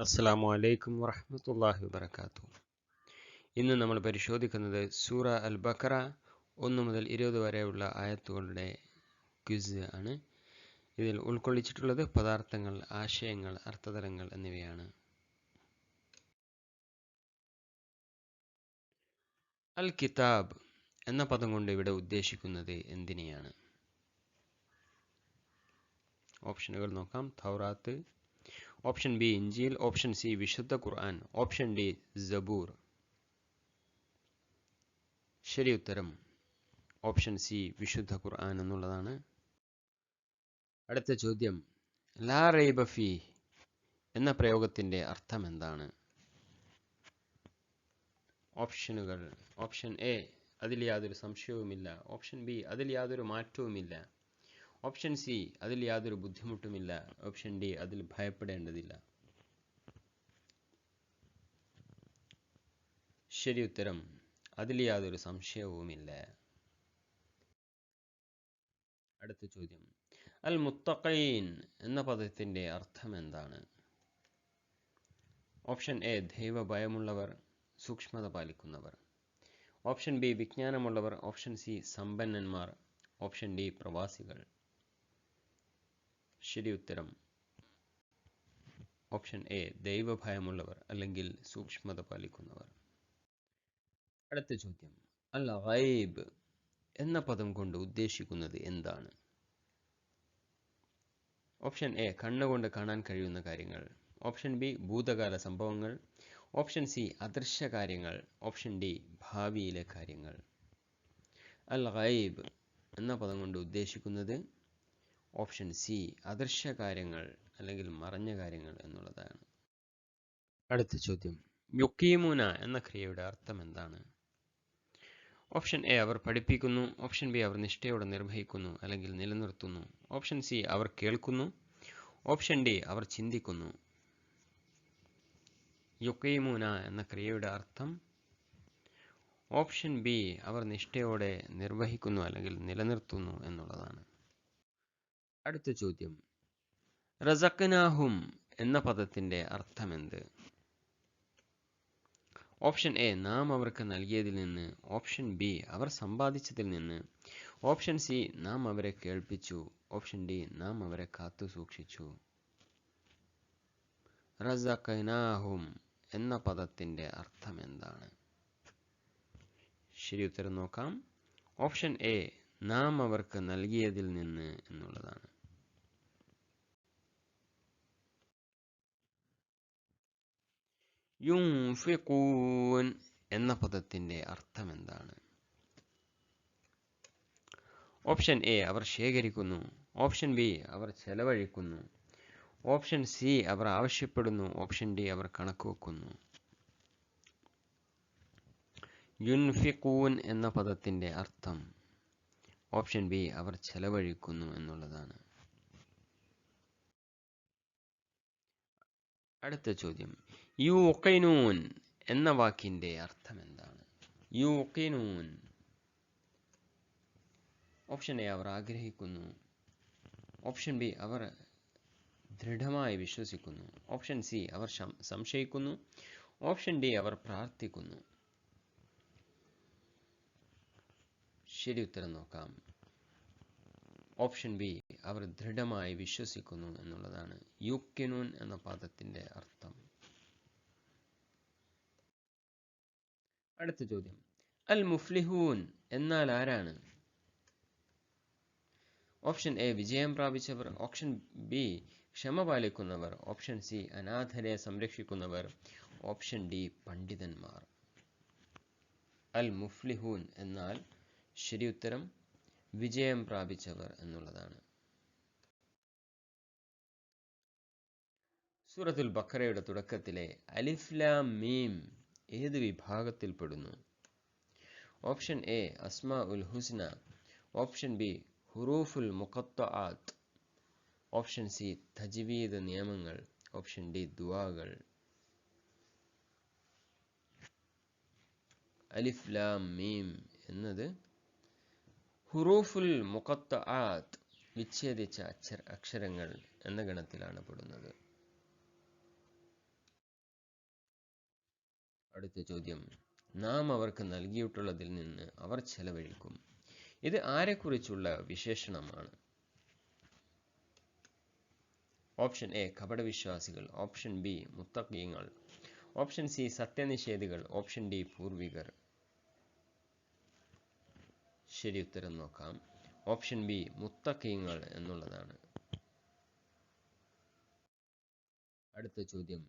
അസ്സലാമു അലൈക്കും വറഹ്മത്തുള്ളാഹി വബറകാതുഹു. ഇന്ന് നമ്മൾ പരിശോധിക്കുന്നത് സൂറ അൽ ബഖറ 1 മുതൽ 20 വരെയുള്ള ആയത്തുകളുടെ ക്വിസ് ആണ്. ഇതിൽ ഉൾക്കൊള്ളിച്ചിട്ടുള്ളത് പദാർത്ഥങ്ങൾ, ആശയങ്ങൾ, അർത്ഥതലങ്ങൾ എന്നിവയാണ്. അൽ കിതാബ് എന്ന പദം കൊണ്ട് ഇവിടെ ഉദ്ദേശിക്കുന്നത് എന്തിനെയാണ്? ഓപ്ഷനുകൾ നോക്കാം. തൗറാത്ത്, ഓപ്ഷൻ ബി ഇഞ്ചീൽ, ഓപ്ഷൻ സി വിശുദ്ധ ഖുർആൻ, ഓപ്ഷൻ ഡി സബൂർ. ശരി ഉത്തരം ഓപ്ഷൻ സി വിശുദ്ധ ഖുർആൻ എന്നുള്ളതാണ്. അടുത്ത ചോദ്യം, ലാ റൈബ ഫീ എന്ന പ്രയോഗത്തിന്റെ അർത്ഥം എന്താണ്? ഓപ്ഷനുകൾ: ഓപ്ഷൻ എ അതിൽ യാതൊരു സംശയവുമില്ല, ഓപ്ഷൻ ബി അതിൽ യാതൊരു മാറ്റവുമില്ല, ഓപ്ഷൻ സി അതിൽ യാതൊരു ബുദ്ധിമുട്ടുമില്ല, ഓപ്ഷൻ ഡി അതിൽ ഭയപ്പെടേണ്ടതില്ല. ശരി ഉത്തരം അതിൽ യാതൊരു സംശയവുമില്ല. അടുത്ത ചോദ്യം, അൽ മുത്തഖീൻ എന്ന പദത്തിന്റെ അർത്ഥം എന്താണ്? ഓപ്ഷൻ എ ദൈവഭയമുള്ളവർ, സൂക്ഷ്മത പാലിക്കുന്നവർ, ഓപ്ഷൻ ബി വിജ്ഞാനമുള്ളവർ, ഓപ്ഷൻ സി സമ്പന്നന്മാർ, ഓപ്ഷൻ ഡി പ്രവാസികൾ. ശരി ഉത്തരം ഓപ്ഷൻ എ ദൈവഭയമുള്ളവർ അല്ലെങ്കിൽ സൂക്ഷ്മത പാലിക്കുന്നവർ. അടുത്ത ചോദ്യം, അൽ ഗൈബ് എന്ന പദം കൊണ്ട് ഉദ്ദേശിക്കുന്നത് എന്താണ്? ഓപ്ഷൻ എ കണ്ണുകൊണ്ട് കാണാൻ കഴിയുന്ന കാര്യങ്ങൾ, ഓപ്ഷൻ ബി ഭൂതകാല സംഭവങ്ങൾ, ഓപ്ഷൻ സി അദൃശ്യ കാര്യങ്ങൾ, ഓപ്ഷൻ ഡി ഭാവിയിലെ കാര്യങ്ങൾ. അൽ ഗൈബ് എന്ന പദം കൊണ്ട് ഉദ്ദേശിക്കുന്നത് ഓപ്ഷൻ സി അദൃശ്യ കാര്യങ്ങൾ അല്ലെങ്കിൽ മറഞ്ഞ കാര്യങ്ങൾ എന്നുള്ളതാണ്. അടുത്ത ചോദ്യം, യുക്കീമുന എന്ന ക്രിയയുടെ അർത്ഥം എന്താണ്? ഓപ്ഷൻ എ അവർ പഠിപ്പിക്കുന്നു, ഓപ്ഷൻ ബി അവർ നിഷ്ഠയോടെ നിർവഹിക്കുന്നു അല്ലെങ്കിൽ നിലനിർത്തുന്നു, ഓപ്ഷൻ സി അവർ കേൾക്കുന്നു, ഓപ്ഷൻ ഡി അവർ ചിന്തിക്കുന്നു. യുക്കീമുന എന്ന ക്രിയയുടെ അർത്ഥം ഓപ്ഷൻ ബി അവർ നിഷ്ഠയോടെ നിർവഹിക്കുന്നു അല്ലെങ്കിൽ നിലനിർത്തുന്നു എന്നുള്ളതാണ്. അടുത്ത ചോദ്യം, റസഖ്നാഹും എന്ന പദത്തിന്റെ അർത്ഥമെന്ത്? ഓപ്ഷൻ എ നാം അവർക്ക് നൽകിയതിൽ നിന്ന്, ഓപ്ഷൻ ബി അവർ സമ്പാദിച്ചതിൽ നിന്ന്, ഓപ്ഷൻ സി നാം അവരെ കേൾപ്പിച്ചു, ഓപ്ഷൻ ഡി നാം അവരെ കാത്തു സൂക്ഷിച്ചു. റസഖ്നാഹും എന്ന പദത്തിന്റെ അർത്ഥം എന്താണ്? ശരി ഉത്തരം നോക്കാം. ഓപ്ഷൻ എ നാം അവർക്ക് നൽകിയതിൽ നിന്ന് എന്നുള്ളതാണ്. യുൻഫിഖൂൻ എന്ന പദത്തിന്റെ അർത്ഥം എന്താണ്? ഓപ്ഷൻ എ അവർ ശേഖരിക്കുന്നു, ഓപ്ഷൻ ബി അവർ ചെലവഴിക്കുന്നു, ഓപ്ഷൻ സി അവർ ആവശ്യപ്പെടുന്നു, ഓപ്ഷൻ ഡി അവർ കണക്ക് വെക്കുന്നു. യുൻഫിഖൂൻ എന്ന പദത്തിന്റെ അർത്ഥം ഓപ്ഷൻ ബി അവർ ചെലവഴിക്കുന്നു എന്നുള്ളതാണ്. അടുത്ത ചോദ്യം, യൂഖിനൂൻ എന്ന വാക്കിന്റെ അർത്ഥം എന്താണ്? യൂഖിനൂൻ. ഓപ്ഷൻ എ അവർ ആഗ്രഹിക്കുന്നു, ഓപ്ഷൻ ബി അവർ ദൃഢമായി വിശ്വസിക്കുന്നു, ഓപ്ഷൻ സി അവർ സംശയിക്കുന്നു, ഓപ്ഷൻ ഡി അവർ പ്രാർത്ഥിക്കുന്നു. ശരി ഉത്തരം നോക്കാം. ഓപ്ഷൻ ബി അവർ ദൃഢമായി വിശ്വസിക്കുന്നു എന്നുള്ളതാണ് യുക്കിനൂൻ എന്ന പദത്തിന്റെ അർത്ഥം. അടുത്ത ചോദ്യം, അൽ മുഫ്ലിഹൂൻ എന്നാൽ ആരാണ്? ഓപ്ഷൻ എ വിജയം പ്രാപിച്ചവർ, ഓപ്ഷൻ ബി ക്ഷമ പാലിക്കുന്നവർ, ഓപ്ഷൻ സി അനാഥരെ സംരക്ഷിക്കുന്നവർ, ഓപ്ഷൻ ഡി പണ്ഡിതന്മാർ. അൽ മുഫ്ലിഹൂൻ എന്നാൽ ശരി ഉത്തരം വിജയം പ്രാപിച്ചവർ എന്നുള്ളതാണ്. സൂറത്തുൽ ബഖറയുടെ തുടക്കത്തിലെ അലിഫ് ലാം മീം ഏത് വിഭാഗത്തിൽപ്പെടുന്നു? ഓപ്ഷൻ എ അസ്മാഉൽ ഹുസ്ന, ഓപ്ഷൻ ബി ഹുറൂഫുൽ മുഖത്തആത്ത്, ഓപ്ഷൻ സി തജ്വീദ് നിയമങ്ങൾ, ഓപ്ഷൻ ഡി ദുആകൾ. അലിഫ് ലാം മീം എന്നത് ഹുറൂഫുൽ മുഖത്തആത്ത് വിച്ഛേദിച്ച അക്ഷരങ്ങൾ എന്ന ഗണത്തിലാണ് പെടുന്നത്. അടുത്ത ചോദ്യം, നാം അവർക്ക് നൽകിയിട്ടുള്ളതിൽ നിന്ന് അവർ ചെലവഴിക്കും. ഇത് ആരെക്കുറിച്ചുള്ള വിശേഷണമാണ്? ഓപ്ഷൻ എ കപടവിശ്വാസികൾ, ഓപ്ഷൻ ബി മുത്തഖീങ്ങൾ, ഓപ്ഷൻ സി സത്യനിഷേധികൾ, ഓപ്ഷൻ ഡി പൂർവികർ. ശരി ഉത്തരം നോക്കാം. ഓപ്ഷൻ ബി മുത്തഖീങ്ങൾ എന്നുള്ളതാണ്. അടുത്ത ചോദ്യം,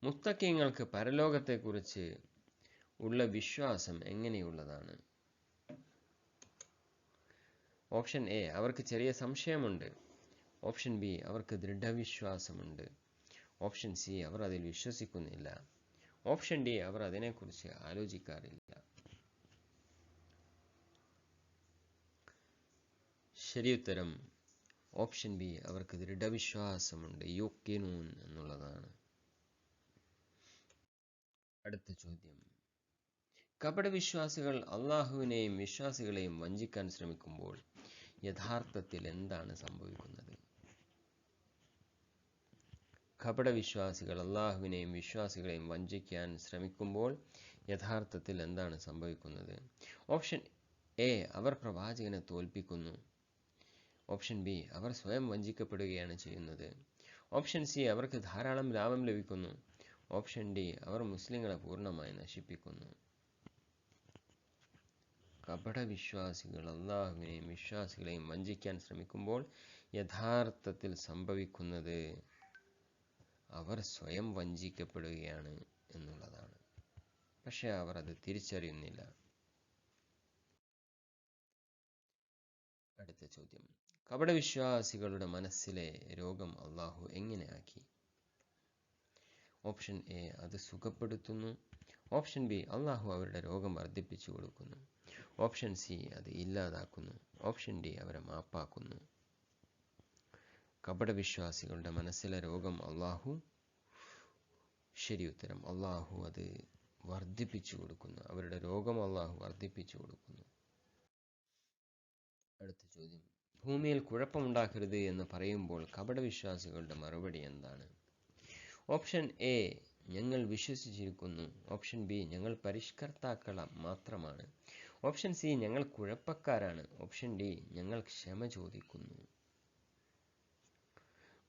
മുത്തഖീങ്ങൾക്ക് പരലോകത്തെക്കുറിച്ച് ഉള്ള വിശ്വാസം എങ്ങനെയുള്ളതാണ്? ഓപ്ഷൻ എ അവർക്ക് ചെറിയ സംശയമുണ്ട്, ഓപ്ഷൻ ബി അവർക്ക് ദൃഢവിശ്വാസമുണ്ട്, ഓപ്ഷൻ സി അവർ അതിൽ വിശ്വസിക്കുന്നില്ല, ഓപ്ഷൻ ഡി അവർ അതിനെക്കുറിച്ച് ആലോചിക്കാറില്ല. ശരിയുത്തരം ഓപ്ഷൻ ബി അവർക്ക് ദൃഢവിശ്വാസമുണ്ട്, യുഖിനൂൻ എന്നുള്ളതാണ്. അടുത്ത ചോദ്യം, കപടവിശ്വാസികൾ അള്ളാഹുവിനെയും വിശ്വാസികളെയും വഞ്ചിക്കാൻ ശ്രമിക്കുമ്പോൾ യഥാർത്ഥത്തിൽ എന്താണ് സംഭവിക്കുന്നത്? കപടവിശ്വാസികൾ അള്ളാഹുവിനെയും വിശ്വാസികളെയും വഞ്ചിക്കാൻ ശ്രമിക്കുമ്പോൾ യഥാർത്ഥത്തിൽ എന്താണ് സംഭവിക്കുന്നത്? ഓപ്ഷൻ എ അവർ പ്രവാചകനെ തോൽപ്പിക്കുന്നു, ഓപ്ഷൻ ബി അവർ സ്വയം വഞ്ചിക്കപ്പെടുകയാണ് ചെയ്യുന്നത്, ഓപ്ഷൻ സി അവർക്ക് ധാരാളം ലാഭം ലഭിക്കുന്നു, ഓപ്ഷൻ ഡി അവർ മുസ്ലിങ്ങളെ പൂർണ്ണമായി നശിപ്പിക്കുന്നു. കപടവിശ്വാസികൾ അള്ളാഹുവിനെയും വിശ്വാസികളെയും വഞ്ചിക്കാൻ ശ്രമിക്കുമ്പോൾ യഥാർത്ഥത്തിൽ സംഭവിക്കുന്നത് അവർ സ്വയം വഞ്ചിക്കപ്പെടുകയാണ് എന്നുള്ളതാണ്. പക്ഷെ അവർ അത് തിരിച്ചറിയുന്നില്ല. അടുത്ത ചോദ്യം, കപടവിശ്വാസികളുടെ മനസ്സിലെ രോഗം അള്ളാഹു എങ്ങനെയാക്കി? ഓപ്ഷൻ എ അത് സുഖപ്പെടുത്തുന്നു, ഓപ്ഷൻ ബി അള്ളാഹു അവരുടെ രോഗം വർദ്ധിപ്പിച്ചു കൊടുക്കുന്നു, ഓപ്ഷൻ സി അത് ഇല്ലാതാക്കുന്നു, ഓപ്ഷൻ ഡി അവരെ മാപ്പാക്കുന്നു. കപടവിശ്വാസികളുടെ മനസ്സിലെ രോഗം അള്ളാഹു, ശരി ഉത്തരം അള്ളാഹു അത് വർദ്ധിപ്പിച്ചു കൊടുക്കുന്നു, അവരുടെ രോഗം അള്ളാഹു വർദ്ധിപ്പിച്ചു കൊടുക്കുന്നു. അടുത്ത ചോദ്യം, ഭൂമിയിൽ കുഴപ്പമുണ്ടാക്കരുത് എന്ന് പറയുമ്പോൾ കപടവിശ്വാസികളുടെ മറുപടി എന്താണ്? ഓപ്ഷൻ എ ഞങ്ങൾ വിശ്വസിച്ചിരിക്കുന്നു, ഓപ്ഷൻ ബി ഞങ്ങൾ പരിഷ്കർത്താക്കൾ മാത്രമാണ്, ഓപ്ഷൻ സി ഞങ്ങൾ കുഴപ്പക്കാരാണ്, ഓപ്ഷൻ ഡി ഞങ്ങൾ ക്ഷമ ചോദിക്കുന്നു.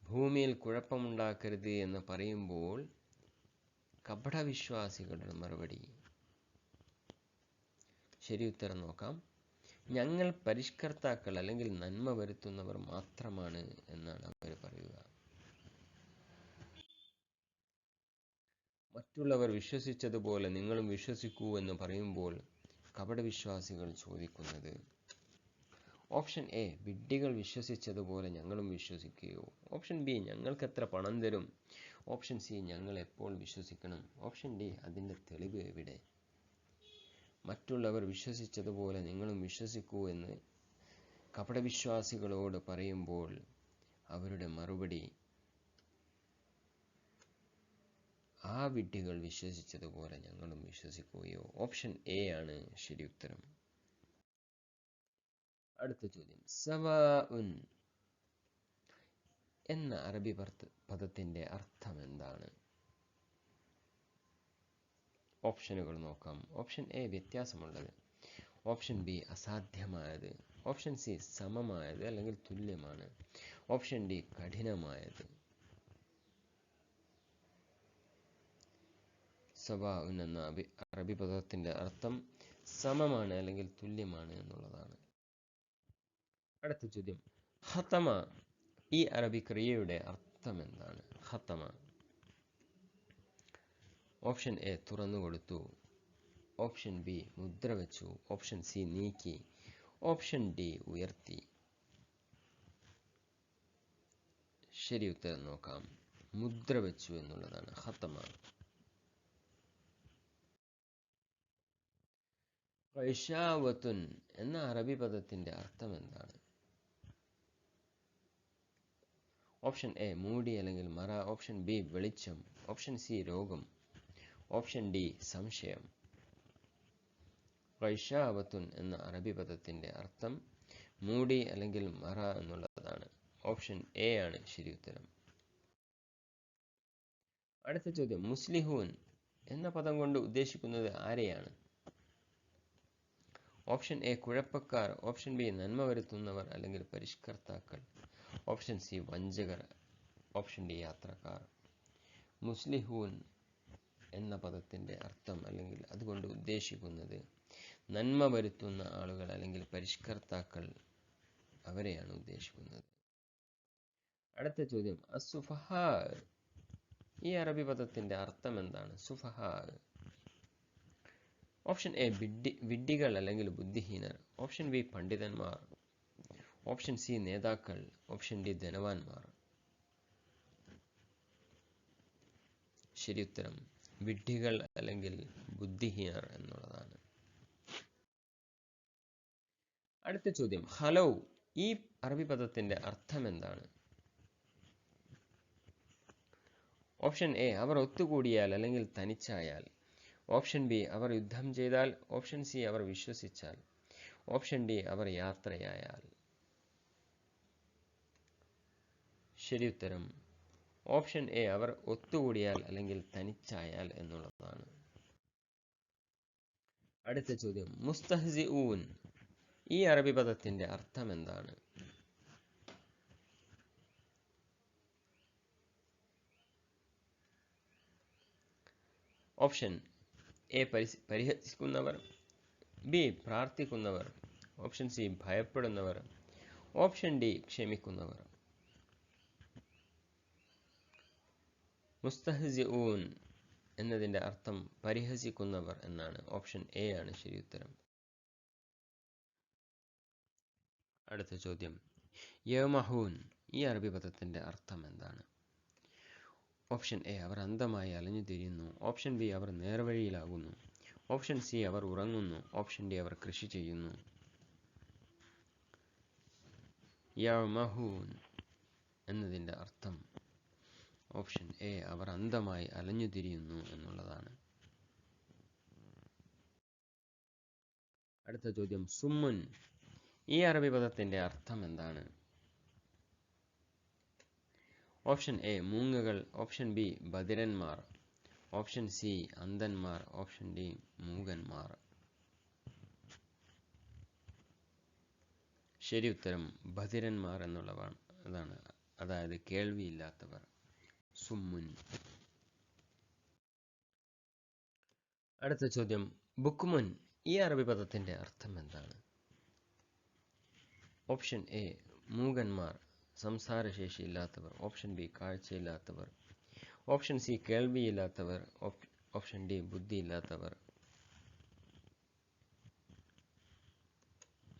ഭൂമിയിൽ കുഴപ്പമുണ്ടാക്കരുത് എന്ന് പറയുമ്പോൾ കപടവിശ്വാസികളുടെ മറുപടി, ശരി ഉത്തരം നോക്കാം, ഞങ്ങൾ പരിഷ്കർത്താക്കൾ അല്ലെങ്കിൽ നന്മ വരുത്തുന്നവർ മാത്രമാണ് എന്നാണ് അവർ പറയുക. മറ്റുള്ളവർ വിശ്വസിച്ചതുപോലെ നിങ്ങളും വിശ്വസിക്കൂ എന്ന് പറയുമ്പോൾ കപടവിശ്വാസികൾ ചോദിക്കുന്നത്, ഓപ്ഷൻ എ വിഡ്ഢികൾ വിശ്വസിച്ചതുപോലെ ഞങ്ങളും വിശ്വസിക്കുകയോ, ഓപ്ഷൻ ബി ഞങ്ങൾക്ക് എത്ര പണം തരും, ഓപ്ഷൻ സി ഞങ്ങൾ എപ്പോൾ വിശ്വസിക്കണം, ഓപ്ഷൻ ഡി അതിൻ്റെ തെളിവ് എവിടെ? മറ്റുള്ളവർ വിശ്വസിച്ചതുപോലെ നിങ്ങളും വിശ്വസിക്കൂ എന്ന് കപടവിശ്വാസികളോട് പറയുമ്പോൾ അവരുടെ മറുപടി, ആ വിഡ്ഢികൾ വിശ്വസിച്ചതുപോലെ ഞങ്ങളും വിശ്വസിക്കുകയോ. ഓപ്ഷൻ എ ആണ് ശരി ഉത്തരം. അടുത്ത ചോദ്യം, സവാഉൻ എന്ന അറബി പദത്തിന്റെ അർത്ഥം എന്താണ്? ഓപ്ഷനുകൾ നോക്കാം. ഓപ്ഷൻ എ വ്യത്യാസമുള്ളത്, ഓപ്ഷൻ ബി അസാധ്യമായത്, ഓപ്ഷൻ സി സമമായത് അല്ലെങ്കിൽ തുല്യമാണ്, ഓപ്ഷൻ ഡി കഠിനമായത്. സവാഉൻ എന്ന അറബി പദത്തിന്റെ അർത്ഥം സമമാണ് അല്ലെങ്കിൽ തുല്യമാണ് എന്നുള്ളതാണ്. അടുത്ത ചോദ്യം, ഖതമ ഈ അറബി ക്രിയയുടെ അർത്ഥം എന്താണ്? ഖതമ. ഓപ്ഷൻ എ തുറന്നുകൊടുത്തു, ഓപ്ഷൻ ബി മുദ്ര വെച്ചു, ഓപ്ഷൻ സി നീക്കി, ഓപ്ഷൻ ഡി ഉയർത്തി. ശരി ഉത്തരം നോക്കാം, മുദ്ര വെച്ചു എന്നുള്ളതാണ് ഖതമ. ഖൈശാവത്തുൻ എന്ന അറബി പദത്തിന്റെ അർത്ഥം എന്താണ്? ഓപ്ഷൻ എ മൂടി അല്ലെങ്കിൽ മറ, ഓപ്ഷൻ ബി വെളിച്ചം, ഓപ്ഷൻ സി രോഗം, ഓപ്ഷൻ ഡി സംശയം. ഖൈശാവത്തുൻ എന്ന അറബി പദത്തിന്റെ അർത്ഥം മൂടി അല്ലെങ്കിൽ മറ എന്നുള്ളതാണ്. ഓപ്ഷൻ എ ആണ് ശരി ഉത്തരം. അടുത്ത ചോദ്യം, മുസ്ലിഹൂൻ എന്ന പദം കൊണ്ട് ഉദ്ദേശിക്കുന്നത് ആരെയാണ്? ഓപ്ഷൻ എ കുഴപ്പക്കാർ, ഓപ്ഷൻ ബി നന്മ വരുത്തുന്നവർ അല്ലെങ്കിൽ പരിഷ്കർത്താക്കൾ, ഓപ്ഷൻ സി വഞ്ചകർ, ഓപ്ഷൻ ഡി യാത്രക്കാർ. മുസ്ലിഹൂൻ എന്ന പദത്തിൻ്റെ അർത്ഥം അല്ലെങ്കിൽ അതുകൊണ്ട് ഉദ്ദേശിക്കുന്നത് നന്മ വരുത്തുന്ന ആളുകൾ അല്ലെങ്കിൽ പരിഷ്കർത്താക്കൾ, അവരെയാണ് ഉദ്ദേശിക്കുന്നത്. അടുത്ത ചോദ്യം, അസുഫഹാ, ഈ അറബി പദത്തിൻ്റെ അർത്ഥം എന്താണ്? സുഫഹാ. ഓപ്ഷൻ എ വിഡ്ഢികൾ അല്ലെങ്കിൽ ബുദ്ധിഹീനർ, ഓപ്ഷൻ ബി പണ്ഡിതന്മാർ, ഓപ്ഷൻ സി നേതാക്കൾ, ഓപ്ഷൻ ഡി ധനവാന്മാർ. ശരി ഉത്തരം വിഡ്ഢികൾ അല്ലെങ്കിൽ ബുദ്ധിഹീനർ എന്നുള്ളതാണ്. അടുത്ത ചോദ്യം, ഹലോ, ഈ അറബി പദത്തിന്റെ അർത്ഥം എന്താണ്? ഓപ്ഷൻ എ അവർ ഒത്തുകൂടിയാൽ അല്ലെങ്കിൽ തനിച്ചായാൽ, ഓപ്ഷൻ ബി അവർ യുദ്ധം ചെയ്താൽ, ഓപ്ഷൻ സി അവർ വിശ്വസിച്ചാൽ, ഓപ്ഷൻ ഡി അവർ യാത്രയായാൽ. ശരി ഉത്തരം ഓപ്ഷൻ എ അവർ ഒത്തുകൂടിയാൽ അല്ലെങ്കിൽ തനിച്ചായാൽ എന്നുള്ളതാണ്. അടുത്ത ചോദ്യം, മുസ്തഹ്സിഊൻ, ഈ അറബി പദത്തിന്റെ അർത്ഥം എന്താണ്? ഓപ്ഷൻ എ പരിഹസിക്കുന്നവർ, ബി പ്രാർത്ഥിക്കുന്നവർ, ഓപ്ഷൻ സി ഭയപ്പെടുന്നവർ, ഓപ്ഷൻ ഡി ക്ഷമിക്കുന്നവർ. മുസ്തഹ്സിഊൻ എന്നതിൻ്റെ അർത്ഥം പരിഹസിക്കുന്നവർ എന്നാണ്. ഓപ്ഷൻ എ ആണ് ശരി ഉത്തരം. അടുത്ത ചോദ്യം, യമഹൂൻ, ഈ അറബി പദത്തിന്റെ അർത്ഥം എന്താണ്? ഓപ്ഷൻ എ അവർ അന്ധമായി അലഞ്ഞു തിരിയുന്നു, ഓപ്ഷൻ ബി അവർ നേർവഴിയിലാകുന്നു, ഓപ്ഷൻ സി അവർ ഉറങ്ങുന്നു, ഓപ്ഷൻ ഡി അവർ കൃഷി ചെയ്യുന്നു. യമഹൂൻ എന്നതിൻ്റെ അർത്ഥം ഓപ്ഷൻ എ അവർ അന്ധമായി അലഞ്ഞു തിരിയുന്നു എന്നുള്ളതാണ്. അടുത്ത ചോദ്യം, സുമ്മുൻ, ഈ അറബി പദത്തിന്റെ അർത്ഥം എന്താണ്? ഓപ്ഷൻ എ മൂങ്ങകൾ, ഓപ്ഷൻ ബി ബധിരന്മാർ, ഓപ്ഷൻ സി അന്ധന്മാർ, ഓപ്ഷൻ ഡി മൂകന്മാർ. ശരി ഉത്തരം ബധിരന്മാർ എന്നുള്ളതാണ്. അതായത് കേൾവിയില്ലാത്തവർ, സുമ്മുൻ. അടുത്ത ചോദ്യം, ബുക്മുൻ, ഈ അറബി പദത്തിന്റെ അർത്ഥം എന്താണ്? ഓപ്ഷൻ എ മൂകന്മാർ, സംസാരശേഷിയില്ലാത്തവർ, ഓപ്ഷൻ ബി കാഴ്ചയില്ലാത്തവർ, ഓപ്ഷൻ സി കേൾവിയില്ലാത്തവർ, ഓപ്ഷൻ ഡി ബുദ്ധിയില്ലാത്തവർ.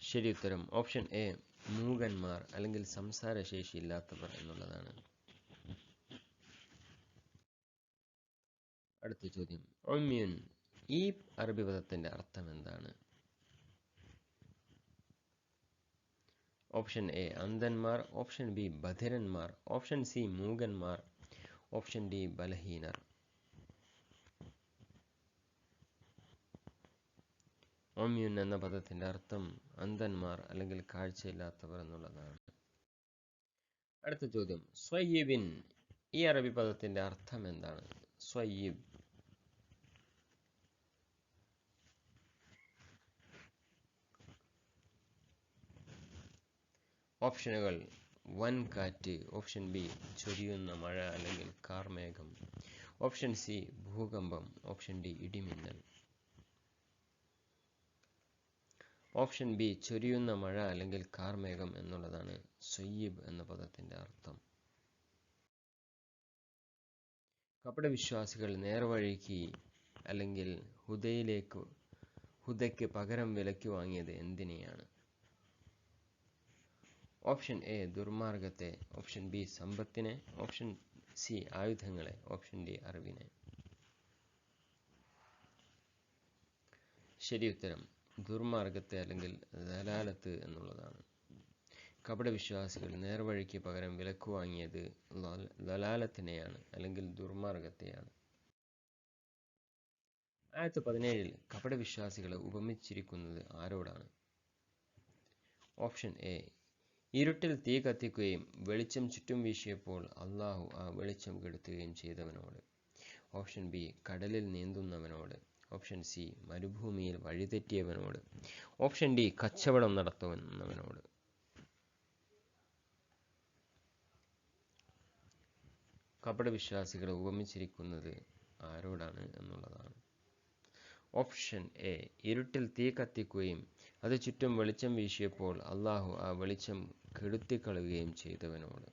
ശരി ഉത്തരം ഓപ്ഷൻ എ മൂകന്മാർ അല്ലെങ്കിൽ സംസാരശേഷിയില്ലാത്തവർ എന്നുള്ളതാണ്. അടുത്ത ചോദ്യം, ഉമ്യുൻ, ഈ അറബി പദത്തിന്റെ അർത്ഥം എന്താണ്? ഓപ്ഷൻ എ അന്ധന്മാർ, ഓപ്ഷൻ ബി ബധിരന്മാർ, ഓപ്ഷൻ സി മൂകന്മാർ, ഓപ്ഷൻ ഡി ബലഹീനർ. ഉമ്യുൻ എന്ന പദത്തിന്റെ അർത്ഥം അന്ധന്മാർ അല്ലെങ്കിൽ കാഴ്ചയില്ലാത്തവർ എന്നുള്ളതാണ്. അടുത്ത ചോദ്യം, സ്വയ്യിബിൻ, ഈ അറബി പദത്തിന്റെ അർത്ഥം എന്താണ്? സ്വയ്യിബ്. ഓപ്ഷനുകൾ, വൻ കാറ്റ്, ഓപ്ഷൻ ബി ചൊരിയുന്ന മഴ അല്ലെങ്കിൽ കാർമേഘം, ഓപ്ഷൻ സി ഭൂകമ്പം, ഓപ്ഷൻ ഡി ഇടിമിന്നൽ. ഓപ്ഷൻ ബി ചൊരിയുന്ന മഴ അല്ലെങ്കിൽ കാർമേഘം എന്നുള്ളതാണ് സ്വയ്യിബ് എന്ന പദത്തിന്റെ അർത്ഥം. കപടവിശ്വാസികൾ നേർവഴിക്ക് അല്ലെങ്കിൽ ഹുദയ്ക്ക് പകരം വിലയ്ക്ക് വാങ്ങിയത് എന്തിനെയാണ്? ഓപ്ഷൻ എ ദുർമാർഗത്തെ, ഓപ്ഷൻ ബി സമ്പത്തിനെ, ഓപ്ഷൻ സി ആയുധങ്ങളെ, ഓപ്ഷൻ ഡി അറിവിനെ. ശരി ഉത്തരം ദുർമാർഗത്തെ അല്ലെങ്കിൽ ദലാലത്ത് എന്നുള്ളതാണ്. കപടവിശ്വാസികൾ നേർവഴിക്ക് പകരം വിലക്ക് വാങ്ങിയത് ദലാലത്തിനെയാണ് അല്ലെങ്കിൽ ദുർമാർഗത്തെയാണ്. ആയത്ത് 17 കപടവിശ്വാസികളെ ഉപമിച്ചിരിക്കുന്നത് ആരോടാണ്? ഓപ്ഷൻ എ ഇരുട്ടിൽ തീ കത്തിക്കുകയും വെളിച്ചം ചുറ്റും വീശിയപ്പോൾ അള്ളാഹു ആ വെളിച്ചം കെടുത്തുകയും ചെയ്തവനോട്. ഓപ്ഷൻ ബി കടലിൽ നീന്തുന്നവനോട്. ഓപ്ഷൻ സി മരുഭൂമിയിൽ വഴിതെറ്റിയവനോട്. ഓപ്ഷൻ ഡി കച്ചവടം നടത്തുന്നവനോട്. കപടവിശ്വാസികളെ ഉപമിച്ചിരിക്കുന്നത് ആരോടാണ് എന്നുള്ളതാണ്. ഓപ്ഷൻ എ ഇരുട്ടിൽ തീ കത്തിക്കുകയും അത് ചുറ്റും വെളിച്ചം വീശിയപ്പോൾ അള്ളാഹു ആ വെളിച്ചം കെടുത്തിക്കളയുകയും ചെയ്തവനോട്.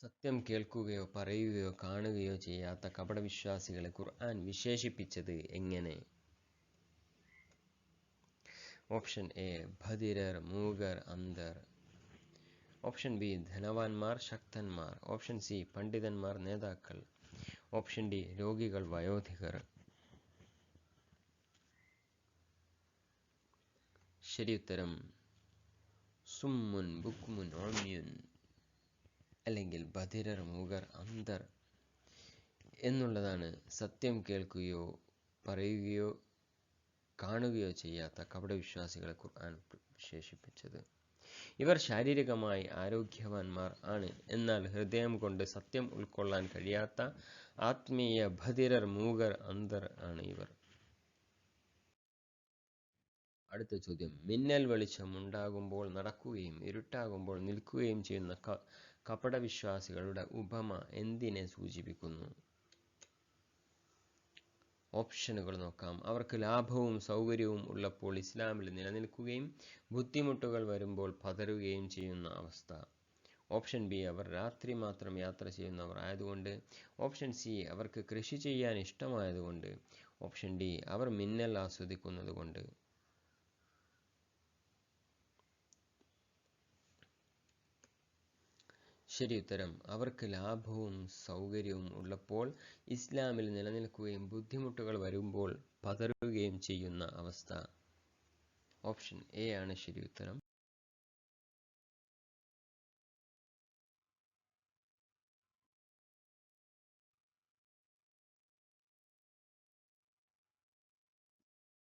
സത്യം കേൾക്കുകയോ പറയുകയോ കാണുകയോ ചെയ്യാത്ത കപടവിശ്വാസികളെ ഖുർആൻ വിശേഷിപ്പിച്ചത് എങ്ങനെ? ഓപ്ഷൻ എ ബധിരർ, മൂകർ, അന്ധർ. ഓപ്ഷൻ ബി ധനവാന്മാർ, ശക്തന്മാർ. ഓപ്ഷൻ സി പണ്ഡിതന്മാർ, നേതാക്കൾ. ഓപ്ഷൻ ഡി രോഗികൾ, വയോധികർ. ശരിയുത്തരം സുമ്മുൻ ബുക്മുൻ ഉമ്യുൻ, അല്ലെങ്കിൽ ബധിരർ, മൂകർ, അന്ധർ എന്നുള്ളതാണ്. സത്യം കേൾക്കുകയോ പറയുകയോ കാണുകയോ ചെയ്യാത്ത കപടവിശ്വാസികളെ ഖുർആൻ വിശേഷിപ്പിച്ചത്. ഇവർ ശാരീരികമായി ആരോഗ്യവാന്മാർ ആണ്, എന്നാൽ ഹൃദയം കൊണ്ട് സത്യം ഉൾക്കൊള്ളാൻ കഴിയാത്ത ആത്മീയ ബധിരർ, മൂകർ, അന്ധർ ആണ് ഇവർ. അടുത്ത ചോദ്യം. മിന്നൽ വെളിച്ചം ഉണ്ടാകുമ്പോൾ നടക്കുകയും ഇരുട്ടാകുമ്പോൾ നിൽക്കുകയും ചെയ്യുന്ന കപടവിശ്വാസികളുടെ ഉപമ എന്തിനെ സൂചിപ്പിക്കുന്നു? ഓപ്ഷനുകൾ നോക്കാം. അവർക്ക് ലാഭവും സൗകര്യവും ഉള്ളപ്പോൾ ഇസ്ലാമിൽ നിലനിൽക്കുകയും ബുദ്ധിമുട്ടുകൾ വരുമ്പോൾ പതറുകയും ചെയ്യുന്ന അവസ്ഥ. ഓപ്ഷൻ ബി അവർ രാത്രി മാത്രം യാത്ര ചെയ്യുന്നവർ ആയതുകൊണ്ട്. ഓപ്ഷൻ സി അവർക്ക് കൃഷി ചെയ്യാൻ ഇഷ്ടമായതുകൊണ്ട്. ഓപ്ഷൻ ഡി അവർ മിന്നൽ ആസ്വദിക്കുന്നത് കൊണ്ട്. ശരിയുത്തരം അവർക്ക് ലാഭവും സൗകര്യവും ഉള്ളപ്പോൾ ഇസ്ലാമിൽ നിലനിൽക്കുകയും ബുദ്ധിമുട്ടുകൾ വരുമ്പോൾ പതറുകയും ചെയ്യുന്ന അവസ്ഥ. ഓപ്ഷൻ എ ആണ് ശരിയുത്തരം.